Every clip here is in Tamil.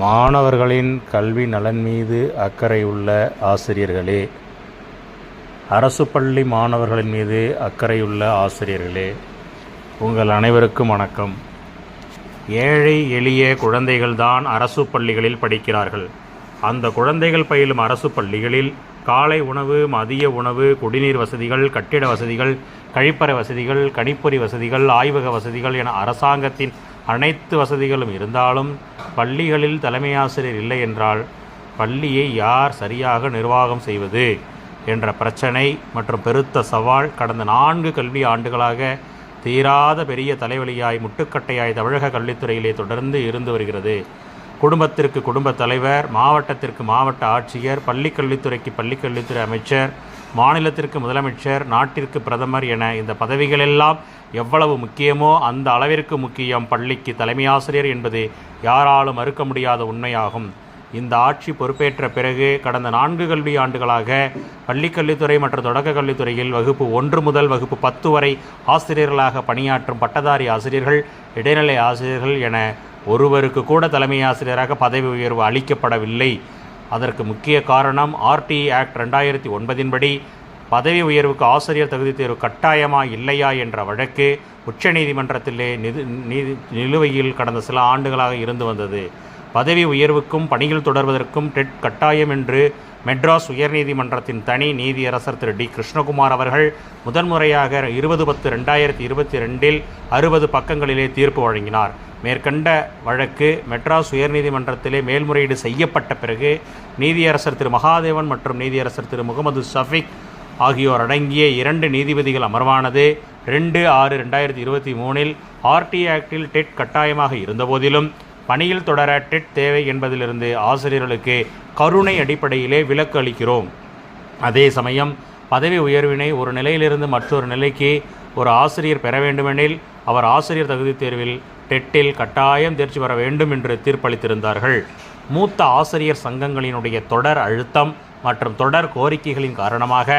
மாணவர்களின் கல்வி நலன் மீது அக்கறையுள்ள ஆசிரியர்களே, அரசு பள்ளி மாணவர்களின் மீது அக்கறையுள்ள ஆசிரியர்களே, உங்கள் அனைவருக்கும் வணக்கம். ஏழை எளிய குழந்தைகள்தான் அரசு பள்ளிகளில் படிக்கிறார்கள். அந்த குழந்தைகள் பயிலும் அரசு பள்ளிகளில் காலை உணவு, மதிய உணவு, குடிநீர் வசதிகள், கட்டிட வசதிகள், கழிப்பறை வசதிகள், கணிப்பொறி வசதிகள், ஆய்வக வசதிகள் என அரசாங்கத்தின் அனைத்து வசதிகளும் இருந்தாலும் பள்ளிகளில் தலைமை ஆசிரியர் இல்லை என்றால் பள்ளியை யார் சரியாக நிர்வாகம் செய்வது என்ற பிரச்சனை மற்றும் பெருத்த சவால் கடந்த 4 கல்வி ஆண்டுகளாக தீராத பெரிய தலைவலியாய் முட்டுக்கட்டையாய் தமிழக கல்வித்துறையிலே தொடர்ந்து இருந்து வருகிறது. குடும்பத்திற்கு குடும்பத் தலைவர், மாவட்டத்திற்கு மாவட்ட ஆட்சியர், பள்ளிக்கல்வித்துறைக்கு பள்ளிக்கல்வித்துறை அமைச்சர், மாநிலத்திற்கு முதலமைச்சர், நாட்டிற்கு பிரதமர் என இந்த பதவிகளெல்லாம் எவ்வளவு முக்கியமோ அந்த அளவிற்கு முக்கியம் பள்ளிக்கு தலைமை ஆசிரியர் என்பது யாராலும் மறுக்க முடியாத உண்மையாகும். இந்த ஆட்சி பொறுப்பேற்ற பிறகு கடந்த 4 கல்வி ஆண்டுகளாக பள்ளிக்கல்வித்துறை மற்றும் தொடக்க கல்வித்துறையில் வகுப்பு 1 முதல் வகுப்பு 10 வரை ஆசிரியர்களாக பணியாற்றும் பட்டதாரி ஆசிரியர்கள், இடைநிலை ஆசிரியர்கள் என ஒருவருக்கு கூட தலைமை ஆசிரியராக பதவி உயர்வு அளிக்கப்படவில்லை. அதற்கு முக்கிய காரணம் RTE ஆக்ட் 2009 படி பதவி உயர்வுக்கு ஆசிரியர் தகுதி தேர்வு கட்டாயமா இல்லையா என்ற வழக்கு உச்சநீதிமன்றத்திலே நிலுவையில் கடந்த சில ஆண்டுகளாக இருந்து வந்தது. பதவி உயர்வுக்கும் பணியில் தொடர்வதற்கும் டெட் கட்டாயம் என்று மெட்ராஸ் உயர்நீதிமன்றத்தின் தனி நீதியரசர் திரு டி கிருஷ்ணகுமார் அவர்கள் முதன்முறையாக 20/10/2022 60 பக்கங்களிலே தீர்ப்பு வழங்கினார். மேற்கண்ட வழக்கு மெட்ராஸ் உயர்நீதிமன்றத்திலே மேல்முறையீடு செய்யப்பட்ட பிறகு நீதியரசர் திரு மகாதேவன் மற்றும் நீதியரசர் திரு முகமது ஷஃபிக் ஆகியோர் அடங்கிய 2 நீதிபதிகள் அமர்வானது 2/6/2023 RTE ஆக்டில் டெட் கட்டாயமாக இருந்தபோதிலும் பணியில் தொடர டெட் தேவை என்பதிலிருந்து ஆசிரியர்களுக்கு கருணை அடிப்படையிலே விலக்கு அளிக்கிறோம். அதே சமயம் பதவி உயர்வினை ஒரு நிலையிலிருந்து மற்றொரு நிலைக்கு ஒரு ஆசிரியர் பெற வேண்டுமெனில் அவர் ஆசிரியர் தகுதி தேர்வில் டெட்டில் கட்டாயம் தேர்ச்சி பெற வேண்டும் என்று தீர்ப்பளித்திருந்தார்கள். மூத்த ஆசிரியர் சங்கங்களினுடைய தொடர் அழுத்தம் மற்றும் தொடர் கோரிக்கைகளின் காரணமாக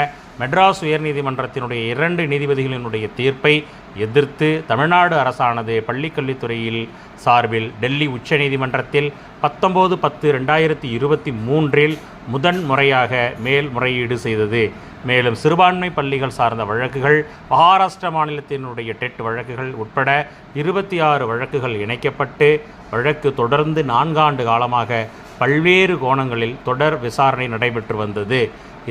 மெட்ராஸ் உயர்நீதிமன்றத்தினுடைய 2 நீதிபதிகளினுடைய தீர்ப்பை எதிர்த்து தமிழ்நாடு அரசானது பள்ளிக்கல்வித்துறையில் சார்பில் டெல்லி உச்சநீதிமன்றத்தில் 19/10/2023 முதன்முறையாக மேல்முறையீடு செய்தது. மேலும் சிறுபான்மை பள்ளிகள் சார்ந்த வழக்குகள், மகாராஷ்டிர மாநிலத்தினுடைய டெட் வழக்குகள் உட்பட 26 வழக்குகள் இணைக்கப்பட்டு வழக்கு தொடர்ந்து 4 ஆண்டு காலமாக பல்வேறு கோணங்களில் தொடர் விசாரணை நடைபெற்று வந்தது.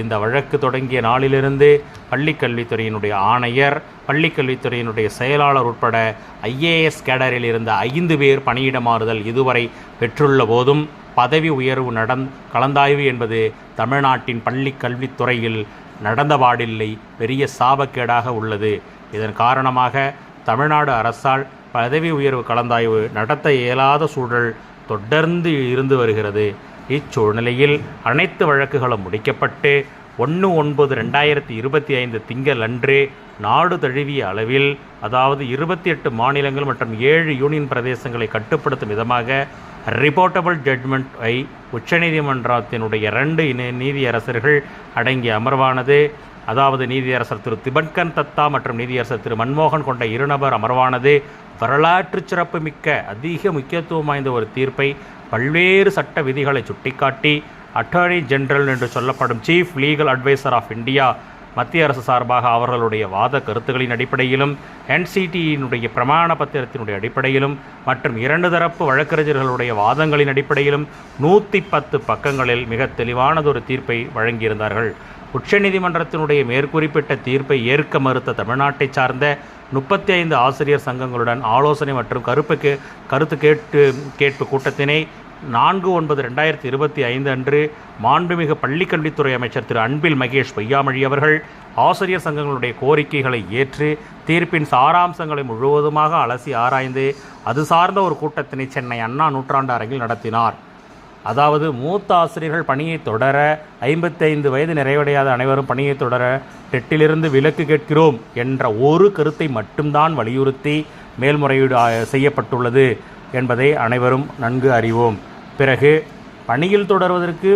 இந்த வழக்கு தொடங்கிய நாளிலிருந்து பள்ளிக்கல்வித்துறையினுடைய ஆணையர், பள்ளிக்கல்வித்துறையினுடைய செயலாளர் உட்பட IAS கேடரில் இருந்த 5 பேர் பணியிட மாறுதல் இதுவரை பெற்றுள்ள போதும் பதவி உயர்வு கலந்தாய்வு என்பது தமிழ்நாட்டின் பள்ளிக்கல்வித்துறையில் நடந்தபாடில்லை, பெரிய சாபக்கேடாக உள்ளது. இதன் காரணமாக தமிழ்நாடு அரசால் பதவி உயர்வு கலந்தாய்வு நடத்த இயலாத சூழல் தொடர்ந்து இருந்து வருகிறது. இச்சூழ்நிலையில் அனைத்து வழக்குகளும் முடிக்கப்பட்டு 1/9/2025 திங்கள் அன்று நாடு தழுவிய அளவில், அதாவது 28 மாநிலங்கள் மற்றும் 7 யூனியன் பிரதேசங்களை கட்டுப்படுத்தும் விதமாக ரிப்போர்ட்டபிள் ஜட்ஜ்மெண்ட்டை உச்சநீதிமன்றத்தினுடைய 2 நீதியரசர்கள் அடங்கிய அமர்வானது, அதாவது நீதியரசர் திரு திபன்கர் தத்தா மற்றும் நீதியரசர் திரு மன்மோகன் கொண்ட 2 நபர் அமர்வானது வரலாற்று சிறப்பு மிக்க அதிக முக்கியத்துவம் வாய்ந்த ஒரு தீர்ப்பை பல்வேறு சட்ட விதிகளை சுட்டிக்காட்டி அட்டார்னி ஜெனரல் என்று சொல்லப்படும் chief legal advisor of India மத்திய அரசு சார்பாக அவர்களுடைய வாத கருத்துக்களின் அடிப்படையிலும் NCTயினுடைய பிரமாண பத்திரத்தினுடைய அடிப்படையிலும் மற்றும் 2 தரப்பு வழக்கறிஞர்களுடைய வாதங்களின் அடிப்படையிலும் 110 பக்கங்களில் மிக தெளிவானதொரு தீர்ப்பை வழங்கியிருந்தார்கள். உச்சநீதிமன்றத்தினுடைய மேற்குறிப்பிட்ட தீர்ப்பை ஏற்க மறுத்த தமிழ்நாட்டை சார்ந்த 35 ஆசிரியர் சங்கங்களுடன் ஆலோசனை மற்றும் கருத்து கேட்பு கூட்டத்தினை 4/9/2025 அன்று மாண்புமிகு பள்ளிக்கல்வித்துறை அமைச்சர் திரு அன்பில் மகேஷ் பொய்யாமொழி அவர்கள் ஆசிரியர் சங்கங்களுடைய கோரிக்கைகளை ஏற்று தீர்ப்பின் சாராம்சங்களை முழுவதுமாக அலசி ஆராய்ந்து அது சார்ந்த ஒரு கூட்டத்தினை சென்னை அண்ணா நூற்றாண்டு அரங்கில் நடத்தினார். அதாவது மூத்த ஆசிரியர்கள் பணியை தொடர 55 வயது நிறைவடையாத அனைவரும் பணியை தொடர டெட்டிலிருந்து விலக்கு கேட்கிறோம் என்ற ஒரு கருத்தை மட்டும்தான் வலியுறுத்தி மேல்முறையீடு செய்யப்பட்டுள்ளது என்பதை அனைவரும் நன்கு அறிவோம். பிறகு பணியில் தொடர்வதற்கு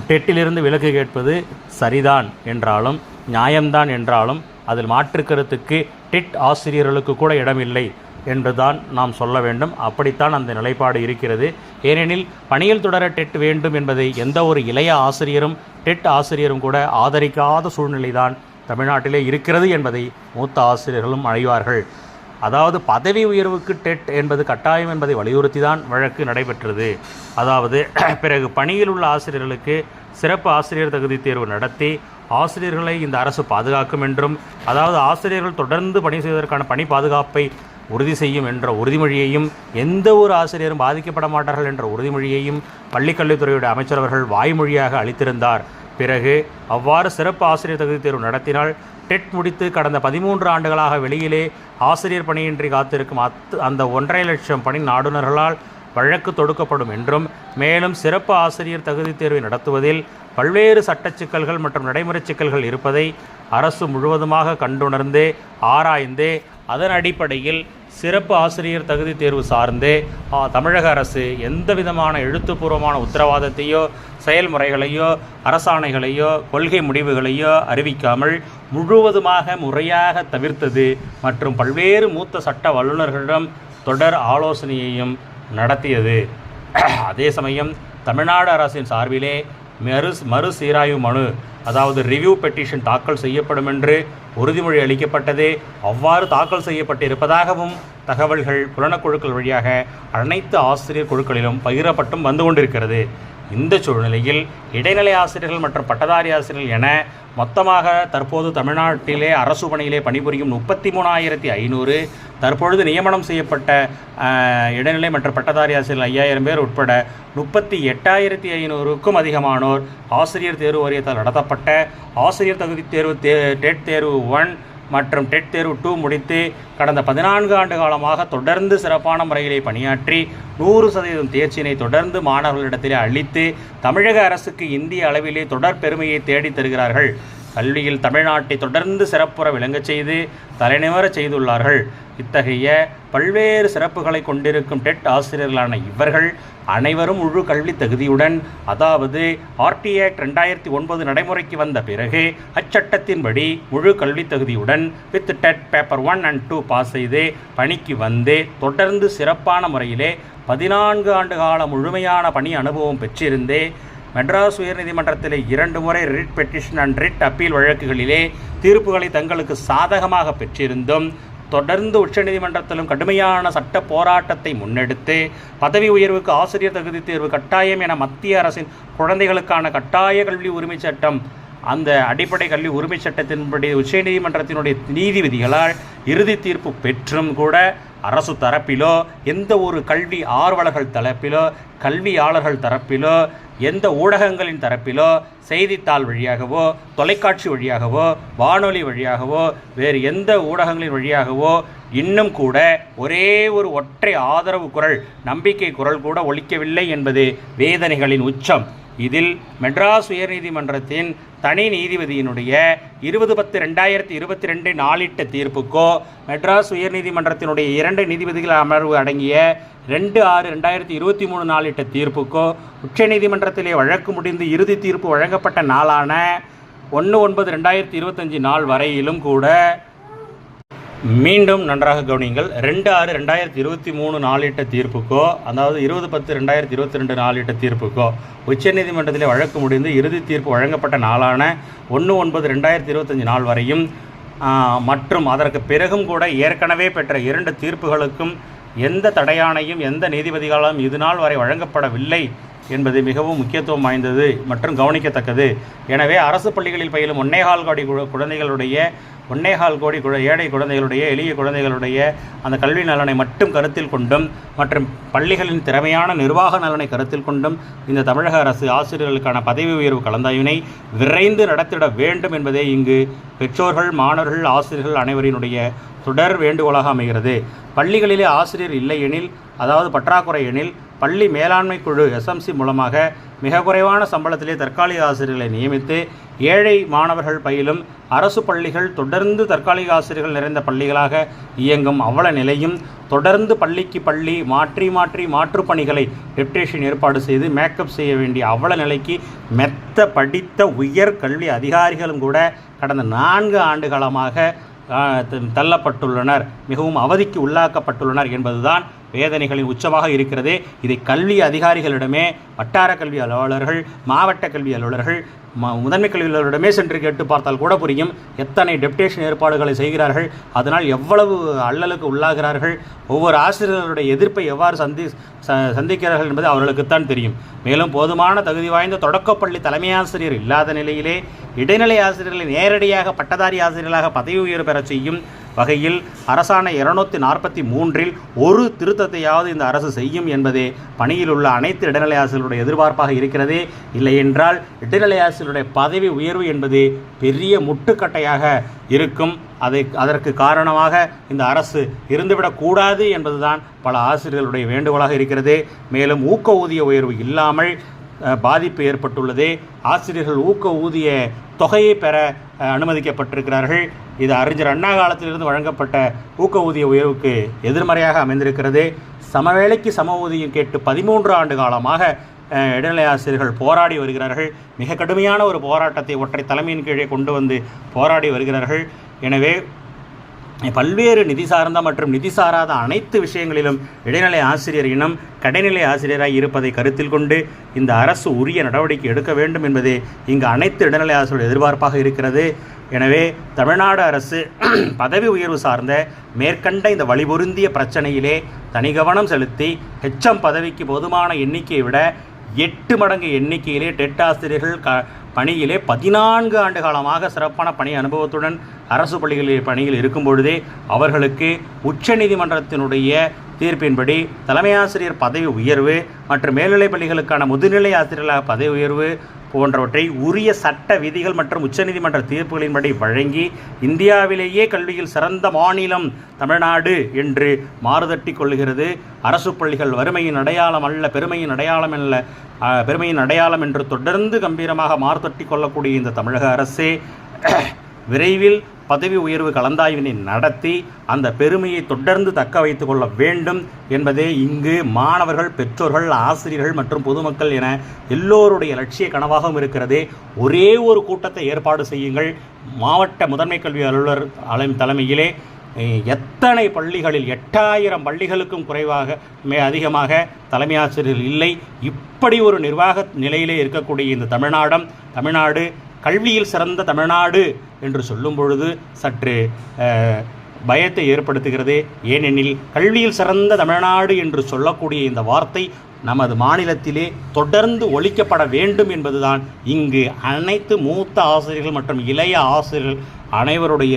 டெட்டிலிருந்து விலக்கு கேட்பது சரிதான் என்றாலும், நியாயம்தான் என்றாலும் அதில் மாற்று கருத்துக்கு டெட் ஆசிரியர்களுக்கு கூட இடமில்லை. என்றுதான் நாம் சொல்ல வேண்டும். அப்படித்தான் அந்த நிலைப்பாடு இருக்கிறது. ஏனெனில் பணியில் தொடர டெட் வேண்டும் என்பதை எந்த ஒரு இளைய ஆசிரியரும் டெட் ஆசிரியரும் கூட ஆதரிக்காத சூழ்நிலைதான் தமிழ்நாட்டிலே இருக்கிறது என்பதை மூத்த ஆசிரியர்களும் அறிவார்கள். அதாவது பதவி உயர்வுக்கு டெட் என்பது கட்டாயம் என்பதை வலியுறுத்தி தான் வழக்கு நடைபெற்றது. அதாவது பிறகு பணியில் உள்ள ஆசிரியர்களுக்கு சிறப்பு ஆசிரியர் தகுதி தேர்வு நடத்தி ஆசிரியர்களை இந்த அரசு பாதுகாக்கும் என்றும், அதாவது ஆசிரியர்கள் தொடர்ந்து பணி செய்வதற்கான பணி பாதுகாப்பை உறுதி செய்யும் என்ற உறுதிமொழியையும், எந்த ஒரு ஆசிரியரும் பாதிக்கப்பட மாட்டார்கள் என்ற உறுதிமொழியையும் பள்ளிக்கல்வித்துறையுடைய அமைச்சர் அவர்கள் வாய்மொழியாக அளித்திருந்தார். பிறகு அவ்வாறு சிறப்பு ஆசிரியர் தகுதி தேர்வு நடத்தினால் டெட் முடித்து கடந்த 13 ஆண்டுகளாக வெளியிலே ஆசிரியர் பணியின்றி காத்திருக்கும் அந்த 1.5 லட்சம் பணி நாடுனர்களால் வழக்கு தொடுக்கப்படும் என்றும், மேலும் சிறப்பு ஆசிரியர் தகுதி தேர்வை நடத்துவதில் பல்வேறு சட்ட சிக்கல்கள் மற்றும் நடைமுறை சிக்கல்கள் இருப்பதை அரசு முழுவதுமாக கண்டுணர்ந்தே ஆராய்ந்தே அதன் அடிப்படையில் சிறப்பு ஆசிரியர் தகுதி தேர்வு சார்ந்தே தமிழக அரசு எந்த விதமான எழுத்துப்பூர்வமான உத்தரவாதத்தையோ செயல்முறைகளையோ அரசாணைகளையோ கொள்கை முடிவுகளையோ அறிவிக்காமல் முழுவதுமாக முறையாக தவிர்த்தது மற்றும் பல்வேறு மூத்த சட்ட வல்லுநர்களிடம் தொடர் ஆலோசனையையும் நடத்தியது. அதே சமயம் தமிழ்நாடு அரசின் சார்பிலே மறுசீராய்வு மனு, அதாவது ரிவ்யூ பெட்டிஷன் தாக்கல் செய்யப்படும் என்று உறுதிமொழி அளிக்கப்பட்டது. அவ்வாறு தாக்கல் செய்யப்பட்டிருப்பதாகவும் தகவல்கள் புலனக்குழுக்கள் வழியாக அனைத்து ஆசிரியர் குழுக்களிலும் பகிரப்பட்டும் வந்து கொண்டிருக்கிறது. இந்த சூழ்நிலையில் இடைநிலை ஆசிரியர்கள் மற்றும் பட்டதாரி ஆசிரியர்கள் என மொத்தமாக தற்போது தமிழ்நாட்டிலே அரசு பணியிலே பணிபுரியும் 33,500, தற்பொழுது நியமனம் செய்யப்பட்ட இடைநிலை மற்றும் பட்டதாரி ஆசிரியர்கள் 5000 பேர் உட்பட 38,500க்கும் அதிகமானோர் ஆசிரியர் தேர்வு வாரியத்தால் நடத்தப்பட்ட ஆசிரியர் தகுதி தேர்வு டெட் தேர்வு 1 மற்றும் டெட் தேர்வு 2 முடித்து கடந்த 14 ஆண்டு காலமாக தொடர்ந்து சிறப்பான முறையிலே பணியாற்றி 100% தேர்ச்சியினை தொடர்ந்து மாணவர்களிடத்திலே அளித்து தமிழக அரசுக்கு இந்திய அளவிலே தொடர் பெருமையை தேடித் தருகிறார்கள். கல்வியில் தமிழ்நாட்டை தொடர்ந்து சிறப்புற விளங்கச் செய்து தலைநிவரச் செய்துள்ளார்கள். இத்தகைய பல்வேறு சிறப்புகளை கொண்டிருக்கும் டெட் ஆசிரியர்களான இவர்கள் அனைவரும் முழு கல்வி தகுதியுடன், அதாவது ஆர்டி ஆக்ட் 2009 நடைமுறைக்கு வந்த பிறகு அச்சட்டத்தின்படி முழு கல்வி தகுதியுடன் with TET paper 1 and 2 pass செய்து பணிக்கு வந்து தொடர்ந்து சிறப்பான முறையிலே 14 ஆண்டு கால முழுமையான பணி அனுபவம் பெற்றிருந்தே மெட்ராஸ் உயர்நீதிமன்றத்திலே 2 முறை writ petition and writ appeal வழக்குகளிலே தீர்ப்புகளை தங்களுக்கு சாதகமாக பெற்றிருந்தும் தொடர்ந்து உச்சநீதிமன்றத்திலும் கடுமையான சட்ட போராட்டத்தை முன்னெடுத்து பதவி உயர்வுக்கு ஆசிரியர் தகுதி தேர்வு கட்டாயம் என மத்திய அரசின் குழந்தைகளுக்கான கட்டாய கல்வி உரிமை சட்டம், அந்த அடிப்படை கல்வி உரிமை சட்டத்தின்படி உச்சநீதிமன்றத்தினுடைய நீதிபதிகளால் இறுதி தீர்ப்பு பெற்றும் கூட அரசு தரப்பிலோ எந்த ஒரு கல்வி ஆர்வலர்கள் தரப்பிலோ கல்வியாளர்கள் தரப்பிலோ எந்த ஊடகங்களின் தரப்பிலோ செய்தித்தாள் வழியாகவோ தொலைக்காட்சி வழியாகவோ வானொலி வழியாகவோ வேறு எந்த ஊடகங்களின் வழியாகவோ இன்னும் கூட ஒரே ஒரு ஒற்றை ஆதரவு குரல், நம்பிக்கை குரல் கூட ஒலிக்கவில்லை என்பது வேதனைகளின் உச்சம். இதில் மெட்ராஸ் உயர்நீதிமன்றத்தின் தனி நீதிபதியினுடைய 20/10/2022 நாளிட்ட தீர்ப்புக்கோ மெட்ராஸ் உயர்நீதிமன்றத்தினுடைய 2 நீதிபதிகள் அமர்வு அடங்கிய 2/6/2023 நாளிட்ட தீர்ப்புக்கோ உச்சநீதிமன்றத்திலே வழக்கு முடிந்து இறுதி தீர்ப்பு வழங்கப்பட்ட நாளான 1/9/2025 நாள் வரையிலும் கூட, மீண்டும் நன்றாக கவனியுங்கள், 2/6/2023 நாளிட்ட தீர்ப்புக்கோ, அதாவது 20/10/2022 நாளிட்ட தீர்ப்புக்கோ உச்சநீதிமன்றத்திலே வழக்கு முடிந்து இறுதி தீர்ப்பு வழங்கப்பட்ட நாளான 1/9/2025 நாள் வரையும் மற்றும் அதற்கு பிறகும் கூட ஏற்கனவே பெற்ற 2 தீர்ப்புகளுக்கும் எந்த தடையானையும் எந்த நீதிபதிகளாலும் இது நாள் வரை வழங்கப்படவில்லை என்பது மிகவும் முக்கியத்துவம் வாய்ந்தது மற்றும் கவனிக்கத்தக்கது. எனவே அரசு பள்ளிகளில் பயிலும் 1.25 கோடி குழந்தைகளுடைய 1.25 கோடி ஏழை குழந்தைகளுடைய எளிய குழந்தைகளுடைய அந்த கல்வி நலனை மட்டும் கருத்தில் கொண்டும் மற்றும் பள்ளிகளின் திறமையான நிர்வாக நலனை கருத்தில் கொண்டும் இந்த தமிழக அரசு ஆசிரியர்களுக்கான பதவி உயர்வு கலந்தாய்வினை விரைந்து நடத்திட வேண்டும் என்பதே இங்கு பெற்றோர்கள், மாணவர்கள், ஆசிரியர்கள் அனைவரினுடைய தொடர் வேண்டுகோளாக அமைகிறது. பள்ளிகளிலே ஆசிரியர் இல்லை எனில், அதாவது பற்றாக்குறை எனில், பள்ளி மேலாண்மை குழு SMC மூலமாக மிக குறைவான சம்பளத்திலே தற்காலிக ஆசிரியர்களை நியமித்து ஏழை மாணவர்கள் பயிலும் அரசு பள்ளிகள் தொடர்ந்து தற்காலிக ஆசிரியர்கள் நிறைந்த பள்ளிகளாக இயங்கும் அவல நிலையும், தொடர்ந்து பள்ளிக்கு பள்ளி மாற்று பணிகளை டெப்டேஷன் ஏற்பாடு செய்து மேக்கப் செய்ய வேண்டிய அவல நிலைக்கு மெத்த படித்த உயர் கல்வி அதிகாரிகளும் கூட கடந்த 4 ஆண்டு காலமாக தள்ளப்பட்டுள்ளனர், மிகவும் அவதிக்கு உள்ளாக்கப்பட்டுள்ளனர் என்பதுதான் வேதனைகளின் உச்சமாக இருக்கிறது. இதை கல்வி அதிகாரிகளிடமே, வட்டார கல்வி அலுவலர்கள், மாவட்ட கல்வி அலுவலர்கள், முதன்மை கல்வி அலுவலரிடமே சென்று கேட்டு பார்த்தால் கூட புரியும். எத்தனை டெப்டேஷன் ஏற்பாடுகளை செய்கிறார்கள், அதனால் எவ்வளவு அல்லலுக்கு உள்ளாகிறார்கள், ஒவ்வொரு ஆசிரியர்களுடைய எதிர்ப்பை எவ்வாறு சந்திக்கிறார்கள் என்பது அவர்களுக்குத்தான் தெரியும். மேலும் போதுமான தகுதி வாய்ந்த தொடக்கப்பள்ளி தலைமை ஆசிரியர் இல்லாத நிலையிலே இடைநிலை ஆசிரியர்களை நேரடியாக பட்டதாரி ஆசிரியர்களாக பதவி உயர்வு பெற செய்யும் வகையில் அரசாணை 243 ஒரு திருத்தத்தையாவது இந்த அரசு செய்யும் என்பதே பணியில் உள்ள அனைத்து இடைநிலை ஆசிரியர்களுடைய எதிர்பார்ப்பாக இருக்கிறது. இல்லை என்றால் இடைநிலை ஆசிரியருடைய பதவி உயர்வு என்பது பெரிய முட்டுக்கட்டையாக இருக்கும். அதற்கு காரணமாக இந்த அரசு இருந்துவிடக்கூடாது என்பதுதான் பல ஆசிரியர்களுடைய வேண்டுகோளாக இருக்கிறது. மேலும் ஊக்க ஊதிய உயர்வு இல்லாமல் பாதிப்பு ஏற்பட்டுள்ளது. ஆசிரியர்கள் ஊக்க ஊதிய தொகையை பெற அனுமதிக்கப்பட்டிருக்கிறார்கள். இது அறிஞர் அண்ணா காலத்திலிருந்து வழங்கப்பட்ட ஊக்க ஊதிய உயர்வுக்கு எதிர்மறையாக அமைந்திருக்கிறது. சமவேளைக்கு சம ஊதியம் கேட்டு 13 ஆண்டு காலமாக இடைநிலை ஆசிரியர்கள் போராடி வருகிறார்கள். மிக கடுமையான ஒரு போராட்டத்தை ஒற்றை தலைமையின் கீழே கொண்டு வந்து போராடி வருகிறார்கள். எனவே பல்வேறு நிதி சார்ந்த மற்றும் நிதி சாராத அனைத்து விஷயங்களிலும் இடைநிலை ஆசிரியர் இனம் கடைநிலை ஆசிரியராக இருப்பதை கருத்தில் கொண்டு இந்த அரசு உரிய நடவடிக்கை எடுக்க வேண்டும் என்பது இங்கு அனைத்து இடைநிலை ஆசிரியர்கள் எதிர்பார்ப்பாக இருக்கிறது. எனவே தமிழ்நாடு அரசு பதவி உயர்வு சார்ந்த மேற்கண்ட இந்த வழிபொருந்திய பிரச்சனையிலே தனி கவனம் செலுத்தி ஹெச்எம் பதவிக்கு போதுமான எண்ணிக்கையை விட 8 மடங்கு எண்ணிக்கையிலே டெட் ஆசிரியர்கள் பணியிலே 14 ஆண்டு காலமாக சிறப்பான பணி அனுபவத்துடன் அரசு பள்ளிகளில் பணியில் இருக்கும் பொழுதே அவர்களுக்கு உச்சநீதிமன்றத்தினுடைய தீர்ப்பின்படி தலைமை ஆசிரியர் பதவி உயர்வு மற்றும் மேல்நிலைப் பள்ளிகளுக்கான முதுநிலை ஆசிரியர்களாக பதவி உயர்வு போன்றவற்றை உரிய சட்ட விதிகள் மற்றும் உச்சநீதிமன்ற தீர்ப்புகளின்படி வழங்கி இந்தியாவிலேயே கல்வியில் சிறந்த மாநிலம் தமிழ்நாடு என்று மாறுதட்டி கொள்கிறது. அரசு பள்ளிகள் வறுமையின் அடையாளம் அல்ல, பெருமையின் அடையாளம் அல்ல, பெருமையின் அடையாளம் என்று தொடர்ந்து கம்பீரமாக மாறுதட்டி கொள்ளக்கூடிய இந்த தமிழக அரசே விரைவில் பதவி உயர்வு கலந்தாய்வினை நடத்தி அந்த பெருமையை தொடர்ந்து தக்க வைத்து கொள்ள வேண்டும் என்பதே இங்கு மாணவர்கள், பெற்றோர்கள், ஆசிரியர்கள் மற்றும் பொதுமக்கள் என எல்லோருடைய லட்சிய கனவாகவும் இருக்கிறது. ஒரே ஒரு கூட்டத்தை ஏற்பாடு செய்யுங்கள். மாவட்ட முதன்மை கல்வி அலுவலர் தலைமையிலே எத்தனை பள்ளிகளில் 8000 பள்ளிகளுக்கும் குறைவாக அதிகமாக தலைமை ஆசிரியர்கள் இல்லை. இப்படி ஒரு நிர்வாக நிலையிலே இருக்கக்கூடிய இந்த தமிழ்நாடு கல்வியில் சிறந்த தமிழ்நாடு என்று சொல்லும் பொழுது சற்று பயத்தை ஏற்படுத்துகிறது. ஏனெனில் கல்வியில் சிறந்த தமிழ்நாடு என்று சொல்லக்கூடிய இந்த வார்த்தை நமது மாநிலத்திலே தொடர்ந்து ஒழிக்கப்பட வேண்டும் என்பதுதான் இங்கு அனைத்து மூத்த ஆசிரியர்கள் மற்றும் இளைய ஆசிரியர்கள் அனைவருடைய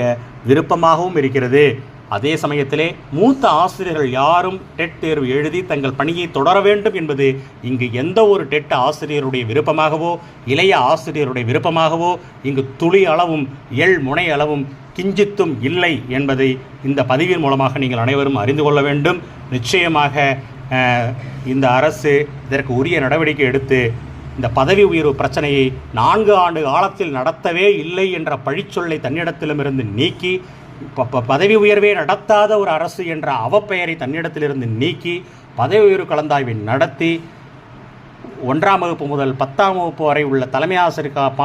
விருப்பமாகவும் இருக்கிறது. அதே சமயத்திலே மூத்த ஆசிரியர்கள் யாரும் டெட் தேர்வு எழுதி தங்கள் பணியை தொடர வேண்டும் என்பது இங்கு எந்த ஒரு டெட் ஆசிரியருடைய விருப்பமாகவோ இளைய ஆசிரியருடைய விருப்பமாகவோ இங்கு துளி அளவும் முனை அளவும் கிஞ்சித்தும் இல்லை என்பதை இந்த பதிவின் மூலமாக நீங்கள் அனைவரும் அறிந்து கொள்ள வேண்டும். நிச்சயமாக இந்த அரசு இதற்கு உரிய நடவடிக்கை எடுத்து இந்த பதவி உயர்வு பிரச்சனையை 4 ஆண்டு காலத்தில் நடத்தவே இல்லை என்ற பழிச்சொல்லை தன்னிடத்திலுமிருந்து நீக்கி பதவி உயர்வே நடத்தாத ஒரு அரசு என்ற அவப்பெயரை தன்னிடத்திலிருந்து நீக்கி பதவி உயர்வு கலந்தாய்வை நடத்தி 1ஆம் வகுப்பு முதல் 10ஆம் வகுப்பு வரை உள்ள தலைமை ஆசிரியர்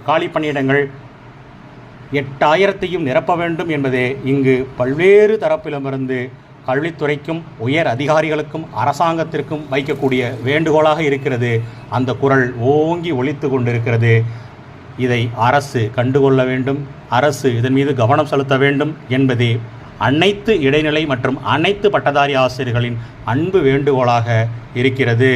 காலி பணியிடங்கள் 8000ஐயும் நிரப்ப வேண்டும் என்பதே இங்கு பல்வேறு தரப்பிலுமிருந்து கல்வித்துறைக்கும் உயர் அதிகாரிகளுக்கும் அரசாங்கத்திற்கும் வைக்கக்கூடிய வேண்டுகோளாக இருக்கிறது. அந்த குரல் ஓங்கி ஒலித்து கொண்டிருக்கிறது. இதை அரசு கண்டுகொள்ள வேண்டும். அரசு இதன் மீது கவனம் செலுத்த வேண்டும் என்பதே அனைத்து இடைநிலை மற்றும் அனைத்து பட்டதாரி ஆசிரியர்களின் அன்பு வேண்டுகோளாக இருக்கிறது.